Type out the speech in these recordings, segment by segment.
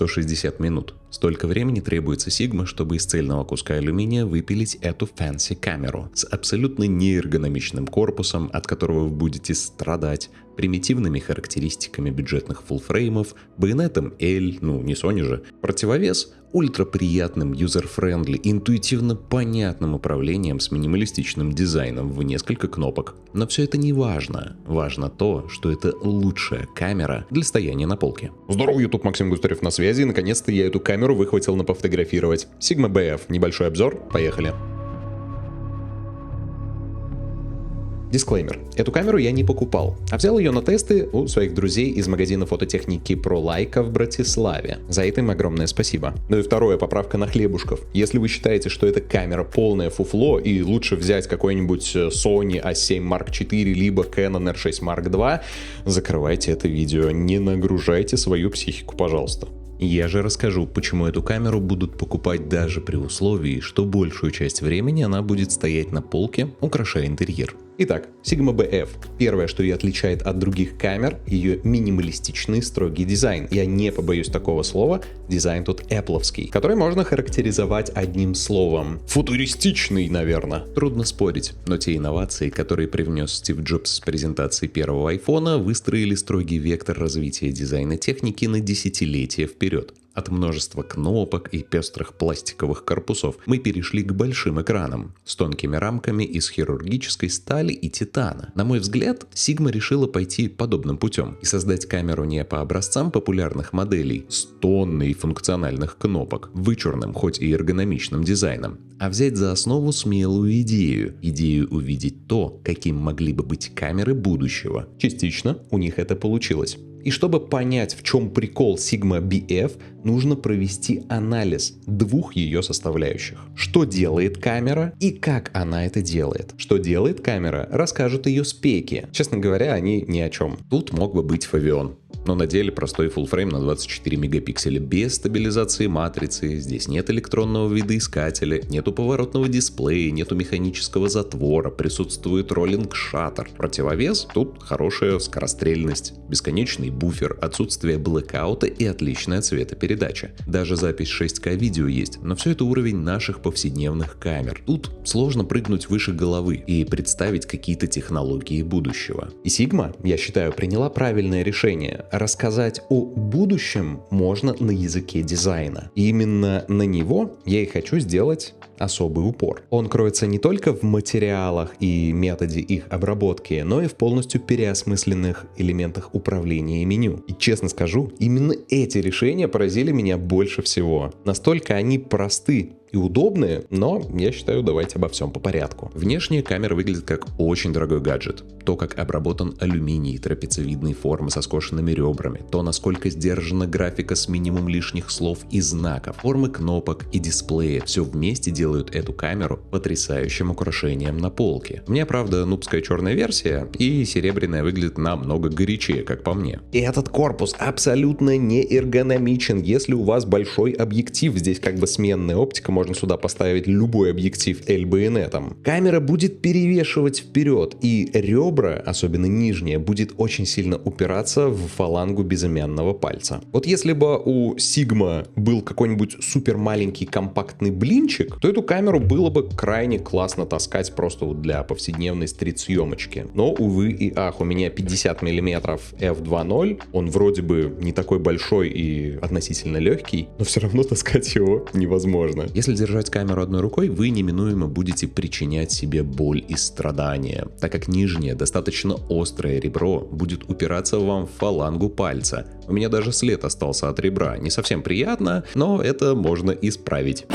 160 минут. Столько времени требуется Sigma, чтобы из цельного куска алюминия выпилить эту fancy камеру с абсолютно неэргономичным корпусом, от которого вы будете страдать, примитивными характеристиками бюджетных фуллфреймов, байонетом L, не Sony же, противовес ультраприятным, юзер-френдли, интуитивно понятным управлением с минималистичным дизайном в несколько кнопок. Но все это не важно. Важно то, что это лучшая камера для стояния на полке. Здорово, YouTube, Максим Густарев на связи. Наконец-то я эту камеру выхватил на пофотографировать. Sigma BF. Небольшой обзор. Поехали. Дисклеймер. Эту камеру я не покупал, а взял ее на тесты у своих друзей из магазина фототехники ProLeica в Братиславе. За это им огромное спасибо. Ну и второе, поправка на хлебушков. Если вы считаете, что эта камера полное фуфло и лучше взять какой-нибудь Sony A7 Mark IV либо Canon R6 Mark II, закрывайте это видео, не нагружайте свою психику, пожалуйста. Я же расскажу, почему эту камеру будут покупать даже при условии, что большую часть времени она будет стоять на полке, украшая интерьер. Итак, Sigma BF. Первое, что ее отличает от других камер, ее минималистичный строгий дизайн. Я не побоюсь такого слова, дизайн тут Apple'овский, который можно характеризовать одним словом. Футуристичный, наверное. Трудно спорить, но те инновации, которые привнес Стив Джобс с презентации первого айфона, выстроили строгий вектор развития дизайна техники на десятилетия вперед. От множества кнопок и пестрых пластиковых корпусов мы перешли к большим экранам с тонкими рамками из хирургической стали и титана. На мой взгляд, Sigma решила пойти подобным путем и создать камеру не по образцам популярных моделей с тонной функциональных кнопок, вычурным, хоть и эргономичным дизайном, а взять за основу смелую идею увидеть то, каким могли бы быть камеры будущего. Частично у них это получилось. И чтобы понять, в чем прикол Sigma BF, нужно провести анализ двух ее составляющих. Что делает камера и как она это делает. Что делает камера, расскажут ее спеки. Честно говоря, они ни о чем. Тут мог бы быть Favion. Но на деле простой фуллфрейм на 24 мегапикселя без стабилизации матрицы, здесь нет электронного видоискателя, нету поворотного дисплея, нету механического затвора, присутствует роллинг-шаттер. Противовес тут хорошая скорострельность, бесконечный буфер, отсутствие блэкаута и отличная цветопередача. Даже запись 6К видео есть, но все это уровень наших повседневных камер. Тут сложно прыгнуть выше головы и представить какие-то технологии будущего. И Sigma, я считаю, приняла правильное решение. Рассказать о будущем можно на языке дизайна. И именно на него я и хочу сделать особый упор. Он кроется не только в материалах и методе их обработки, но и в полностью переосмысленных элементах управления и меню. И честно скажу, именно эти решения поразили меня больше всего. Настолько они просты и удобные, но я считаю, давайте обо всем по порядку. Внешне камера выглядит как очень дорогой гаджет. То, как обработан алюминий, трапециевидные формы со скошенными ребрами, то, насколько сдержана графика с минимум лишних слов и знаков, формы кнопок и дисплея, все вместе делают эту камеру потрясающим украшением на полке. У меня, правда, нубская черная версия, и серебряная выглядит намного горячее, как по мне. И этот корпус абсолютно не эргономичен. Если у вас большой объектив, здесь как бы сменная оптика, можно сюда поставить любой объектив L-байонетом. Камера будет перевешивать вперед, и ребра, особенно нижние, будет очень сильно упираться в фалангу безымянного пальца. Вот если бы у Sigma был какой-нибудь супер маленький компактный блинчик, то эту камеру было бы крайне классно таскать просто вот для повседневной стрит-съемочки. Но, увы и ах, у меня 50 мм f2.0, он вроде бы не такой большой и относительно легкий, но все равно таскать его невозможно. Если держать камеру одной рукой, вы неминуемо будете причинять себе боль и страдания, так как нижнее, достаточно острое ребро будет упираться вам в фалангу пальца. У меня даже след остался от ребра. Не совсем приятно, но это можно исправить.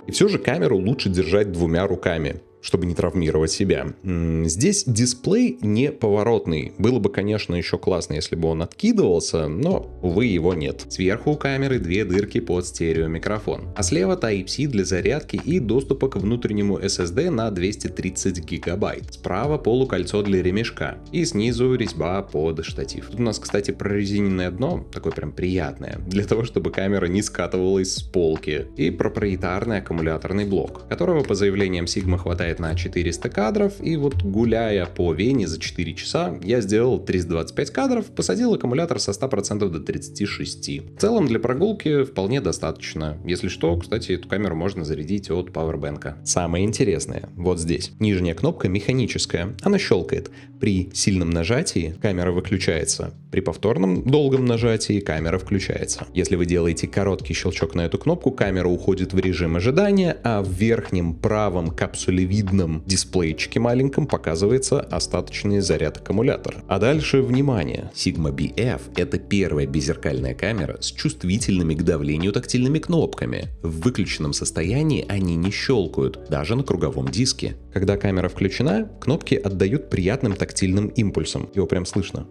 И все же камеру лучше держать двумя руками. чтобы не травмировать себя. Здесь дисплей не поворотный. Было бы, конечно, еще классно, если бы он откидывался, но, увы, его нет. Сверху у камеры две дырки под стереомикрофон. А слева Type-C для зарядки и доступа к внутреннему SSD на 230 гигабайт. Справа полукольцо для ремешка. И снизу резьба под штатив. Тут у нас, кстати, прорезиненное дно, такое прям приятное, для того, чтобы камера не скатывалась с полки. И проприетарный аккумуляторный блок, которого по заявлениям Sigma хватает на 400 кадров, и вот гуляя по Вене за 4 часа, я сделал 325 кадров, посадил аккумулятор со 100% до 36%. В целом для прогулки вполне достаточно. Если что, кстати, эту камеру можно зарядить от пауэрбэнка. Самое интересное вот здесь. Нижняя кнопка механическая, она щелкает. При сильном нажатии камера выключается. При повторном долгом нажатии камера включается. Если вы делаете короткий щелчок на эту кнопку, камера уходит в режим ожидания, а в верхнем правом капсулевидном дисплейчике маленьком показывается остаточный заряд аккумулятора. А дальше внимание! Sigma BF — это первая беззеркальная камера с чувствительными к давлению тактильными кнопками. В выключенном состоянии они не щелкают, даже на круговом диске. Когда камера включена, кнопки отдают приятным тактильным импульсом. Его прям слышно.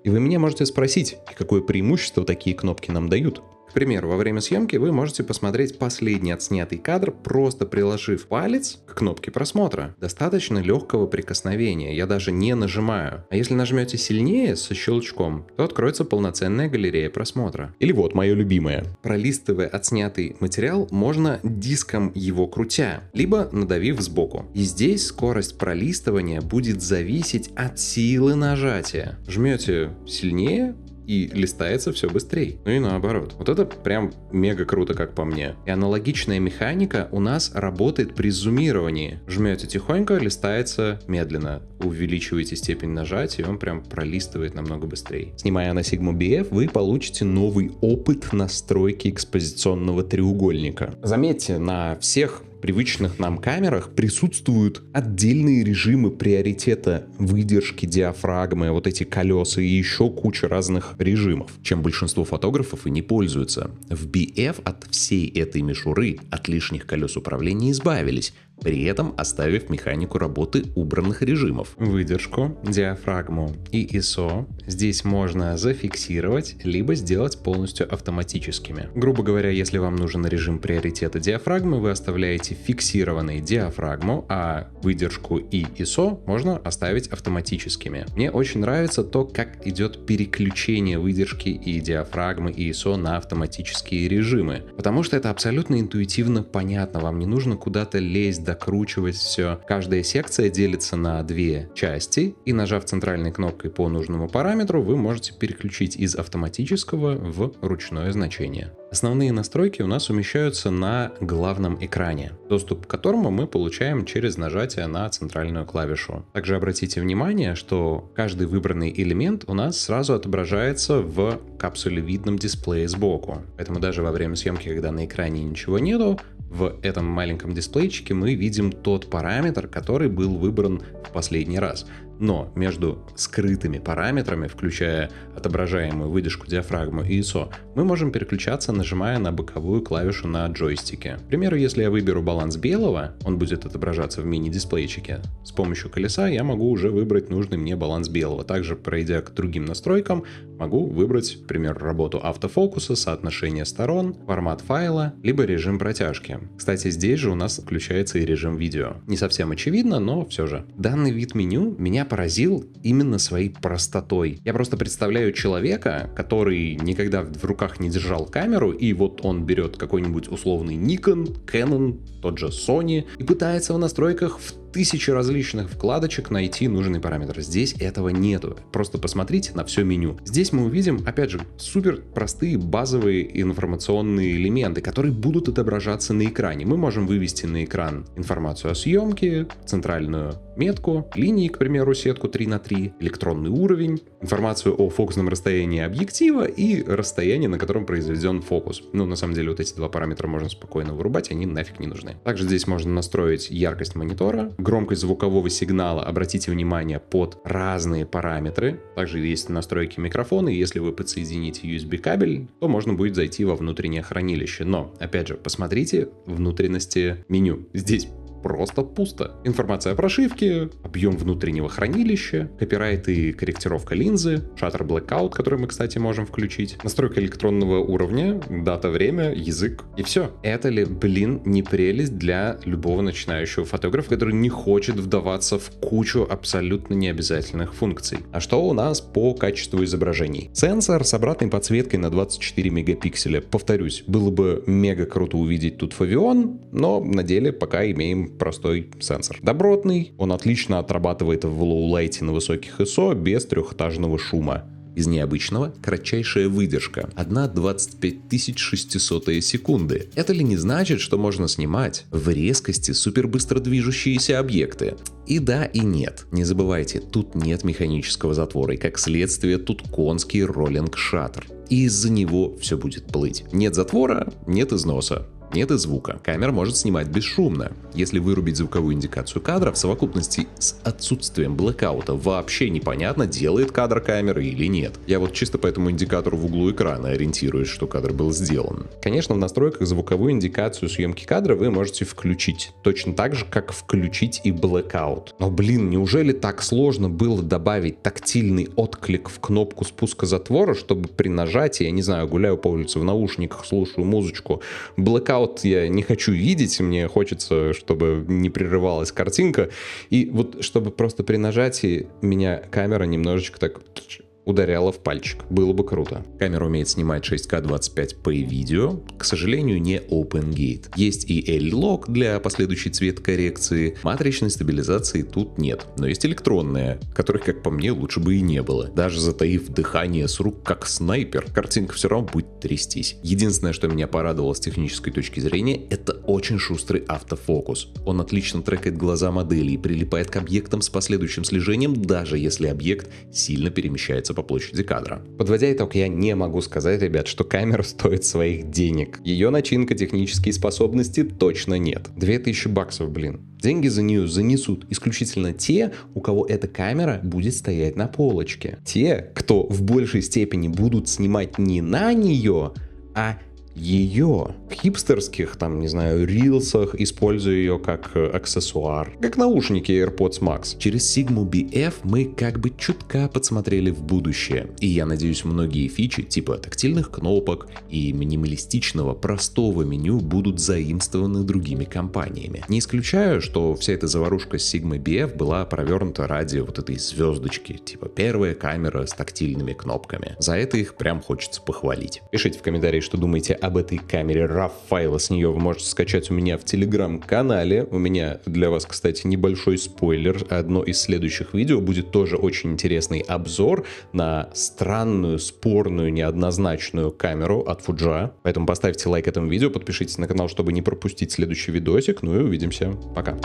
И вы меня можете спросить, какое преимущество такие кнопки нам дают? К примеру, во время съемки вы можете посмотреть последний отснятый кадр, просто приложив палец к кнопке просмотра. Достаточно легкого прикосновения, я даже не нажимаю. А если нажмете сильнее со щелчком, то откроется полноценная галерея просмотра. Или вот мое любимое. Пролистывая отснятый материал, можно диском его крутя, либо надавив сбоку. И здесь скорость пролистывания будет зависеть от силы нажатия. Жмете сильнее, и листается все быстрее. Ну и наоборот. Вот это прям мега круто, как по мне. И аналогичная механика у нас работает при зумировании. Жмете тихонько, листается медленно. Увеличиваете степень нажатия, и он прям пролистывает намного быстрее. Снимая на Sigma BF, вы получите новый опыт настройки экспозиционного треугольника. Заметьте, на всех привычных нам камерах присутствуют отдельные режимы приоритета выдержки, диафрагмы, вот эти колеса и еще куча разных режимов, чем большинство фотографов и не пользуются. В BF от всей этой мишуры, от лишних колес управления избавились, при этом оставив механику работы убранных режимов. Выдержку, диафрагму и ISO здесь можно зафиксировать, либо сделать полностью автоматическими. Грубо говоря, если вам нужен режим приоритета диафрагмы, вы оставляете фиксированной диафрагму, а выдержку и ISO можно оставить автоматическими. Мне очень нравится то, как идет переключение выдержки и диафрагмы и ISO на автоматические режимы, потому что это абсолютно интуитивно понятно, вам не нужно куда-то лезть, докручивать все. Каждая секция делится на две части, и нажав центральной кнопкой по нужному параметру, вы можете переключить из автоматического в ручное значение. Основные настройки у нас умещаются на главном экране, доступ к которому мы получаем через нажатие на центральную клавишу. Также обратите внимание, что каждый выбранный элемент у нас сразу отображается в капсулевидном дисплее сбоку. Поэтому даже во время съемки, когда на экране ничего нету, в этом маленьком дисплейчике мы видим тот параметр, который был выбран в последний раз. Но между скрытыми параметрами, включая отображаемую выдержку, диафрагму и ISO, мы можем переключаться, нажимая на боковую клавишу на джойстике. К примеру, если я выберу баланс белого, он будет отображаться в мини-дисплейчике. С помощью колеса я могу уже выбрать нужный мне баланс белого. Также, пройдя к другим настройкам, могу выбрать, к примеру, работу автофокуса, соотношение сторон, формат файла, либо режим протяжки. Кстати, здесь же у нас включается и режим видео. Не совсем очевидно, но все же. Данный вид меню меня поразил именно своей простотой. Я просто представляю человека, который никогда в руках не держал камеру, и вот он берет какой-нибудь условный Nikon, Canon, тот же Sony, и пытается в настройках в тысячи различных вкладочек найти нужный параметр. Здесь этого нету. Просто посмотрите на все меню. Здесь мы увидим, опять же, супер простые базовые информационные элементы, которые будут отображаться на экране. Мы можем вывести на экран информацию о съемке, центральную метку, линии, к примеру, сетку 3х3, электронный уровень, информацию о фокусном расстоянии объектива и расстоянии, на котором произведен фокус. Ну, на самом деле, вот эти два параметра можно спокойно вырубать, они нафиг не нужны. Также здесь можно настроить яркость монитора, громкость звукового сигнала, обратите внимание, под разные параметры. Также есть настройки микрофона, и если вы подсоедините USB кабель, то можно будет зайти во внутреннее хранилище. Но, опять же, посмотрите внутренности меню. Здесь просто пусто. Информация о прошивке, объем внутреннего хранилища, копирайт и корректировка линзы, шаттер blackout, который мы, кстати, можем включить, настройка электронного уровня, дата, время, язык и все. Это ли, блин, не прелесть для любого начинающего фотографа, который не хочет вдаваться в кучу абсолютно необязательных функций. А что у нас по качеству изображений? Сенсор с обратной подсветкой на 24 мегапикселя. Повторюсь, было бы мега круто увидеть тут Фавион, но на деле пока имеем простой сенсор. Добротный, он отлично отрабатывает в лоулайте на высоких ISO без трехэтажного шума. Из необычного кратчайшая выдержка. 1/25600 секунды. Это ли не значит, что можно снимать в резкости супербыстро движущиеся объекты? И да, и нет. Не забывайте, тут нет механического затвора, и как следствие тут конский роллинг-шаттер. И из-за него все будет плыть. Нет затвора, нет износа. Нет и звука. Камера может снимать бесшумно. Если вырубить звуковую индикацию кадра, в совокупности с отсутствием блэкаута вообще непонятно, делает кадр камеры или нет. Я вот чисто по этому индикатору в углу экрана ориентируюсь, что кадр был сделан. Конечно, в настройках звуковую индикацию съемки кадра вы можете включить. Точно так же, как включить и блэкаут. Но блин, неужели так сложно было добавить тактильный отклик в кнопку спуска затвора, чтобы при нажатии, я не знаю, гуляю по улице в наушниках, слушаю музычку, блэкаут я не хочу видеть, мне хочется, чтобы не прерывалась картинка, и вот чтобы просто при нажатии меня камера немножечко так ударяла в пальчик. Было бы круто. Камера умеет снимать 6К 25p видео, к сожалению, не OpenGate. Есть и L-Log для последующей цветокоррекции, матричной стабилизации тут нет, но есть электронная, которой, как по мне, лучше бы и не было. Даже затаив дыхание с рук как снайпер, картинка все равно будет трястись. Единственное, что меня порадовало с технической точки зрения, это очень шустрый автофокус. Он отлично трекает глаза модели и прилипает к объектам с последующим слежением, даже если объект сильно перемещается по площади кадра. Подводя итог, я не могу сказать, ребят, что камера стоит своих денег. Ее начинка, технические способности точно нет. 2000 баксов, блин. Деньги за нее занесут исключительно те, у кого эта камера будет стоять на полочке. Те, кто в большей степени будут снимать не на нее, а ее в хипстерских, там, не знаю, рилсах, используя ее как аксессуар, как наушники AirPods Max. Через Sigma BF мы как бы чутка подсмотрели в будущее, и я надеюсь, многие фичи типа тактильных кнопок и минималистичного простого меню будут заимствованы другими компаниями. Не исключаю, что вся эта заварушка с Sigma BF была провернута ради вот этой звездочки, типа первая камера с тактильными кнопками. За это их прям хочется похвалить. Пишите в комментарии, что думаете об этой камере. RAW файлы с нее вы можете скачать у меня в телеграм-канале. У меня для вас, кстати, небольшой спойлер. Одно из следующих видео будет тоже очень интересный обзор на странную, спорную, неоднозначную камеру от Fuji. Поэтому поставьте лайк этому видео, подпишитесь на канал, чтобы не пропустить следующий видосик. Ну и увидимся. Пока.